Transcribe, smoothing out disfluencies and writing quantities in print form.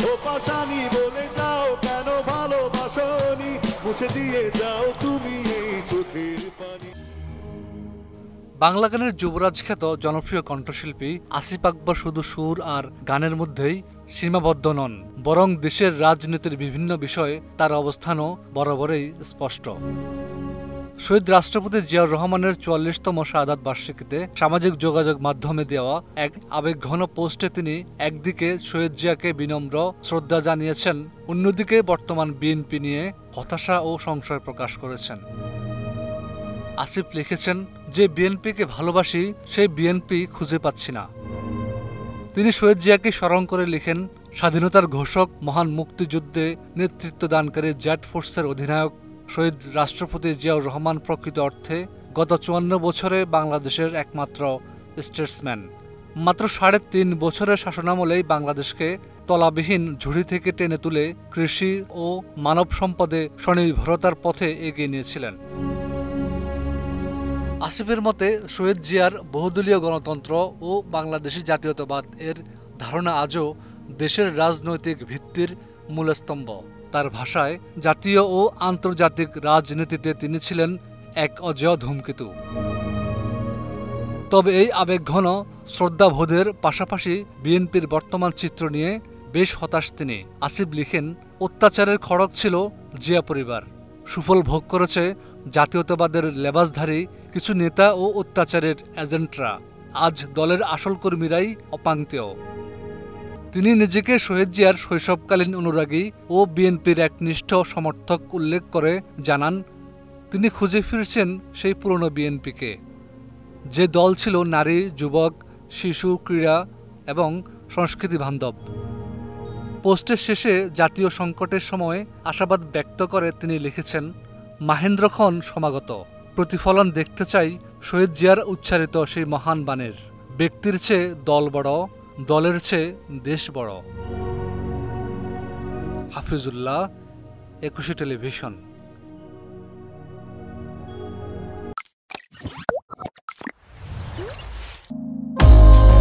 ও পাশানি বলে যাও কেন ভালোবাসনি, মুছে দিয়ে যাও তুমি এই চোখের পানি। বাংলা গানের যুবরাজ খ্যাত জনপ্রিয় কণ্ঠশিল্পী আসিফ আকবর শুধু সুর আর গানের মধ্যেই সীমাবদ্ধ নন, বরং দেশের রাজনীতির বিভিন্ন বিষয়ে তার অবস্থানও বরাবরই স্পষ্ট। শহীদ রাষ্ট্রপতি জিয়াউর রহমানের ৪৪তম শাহাদাত বার্ষিকীতে সামাজিক যোগাযোগ মাধ্যমে দেওয়া এক আবেগঘন পোস্টে তিনি একদিকে শহীদ জিয়াকে বিনম্র শ্রদ্ধা জানিয়েছেন, অন্যদিকে বর্তমান বিএনপি নিয়ে হতাশা ও সংশয় প্রকাশ করেছেন। আসিফ লিখেছেন, যে বিএনপিকে ভালোবাসি সেই বিএনপি খুঁজে পাচ্ছি না। তিনি শহীদ জিয়াকে স্মরণ করে লিখেন, স্বাধীনতার ঘোষক, মহান মুক্তিযুদ্ধে নেতৃত্ব দানকারী জেড ফোর্সের অধিনায়ক শহীদ রাষ্ট্রপতি জিয়াউর রহমান প্রকৃত অর্থে গত ৫৪ বছরে বাংলাদেশের একমাত্র স্টেটসম্যান। মাত্র ৩.৫ বছরের শাসনামলেই বাংলাদেশকে তলাবিহীন ঝুড়ি থেকে টেনে তুলে কৃষি ও মানব সম্পদে স্বনির্ভরতার পথে এগিয়ে নিয়েছিলেন। আসিফের মতে শহীদ জিয়ার বহুদলীয় গণতন্ত্র ও বাংলাদেশী জাতীয়তাবাদ এর ধারণা আজও দেশের রাজনৈতিক ভিত্তির মূলস্তম্ভ। তার ভাষায়, জাতীয় ও আন্তর্জাতিক রাজনীতিতে তিনি ছিলেন এক অজেয় ধূমকেতু। তবে এই আবেগঘন শ্রদ্ধাবোধের পাশাপাশি বিএনপির বর্তমান চিত্র নিয়ে বেশ হতাশ তিনি। আসিফ লিখেন, অত্যাচারের খড়গ ছিল জিয়া পরিবার, সুফল ভোগ করেছে জাতীয়তাবাদের লেবাসধারী কিছু নেতা ও অত্যাচারের এজেন্টরা। আজ দলের আসল কর্মীরাই অপাংক্তেয়। তিনি নিজেকে শহীদ জিয়ার শৈশবকালীন অনুরাগী ও বিএনপির একনিষ্ঠ সমর্থক উল্লেখ করে জানান, তিনি খুঁজে ফিরছেন সেই পুরনো বিএনপিকে, যে দল ছিল নারী, যুবক, শিশু, ক্রীড়া এবং সংস্কৃতি বান্ধব। পোস্টের শেষে জাতীয় সংকটের সময় আশাবাদ ব্যক্ত করে তিনি লিখেছেন, মাহেন্দ্রক্ষণ সমাগত, প্রতিফলন দেখতে চাই শহীদ জিয়ার উচ্চারিত সেই মহান বাণীর, ব্যক্তির চেয়ে দল বড়, দলের চেয়ে দেশ বড়। হাফিজুল্লাহ, ২১ টেলিভিশন।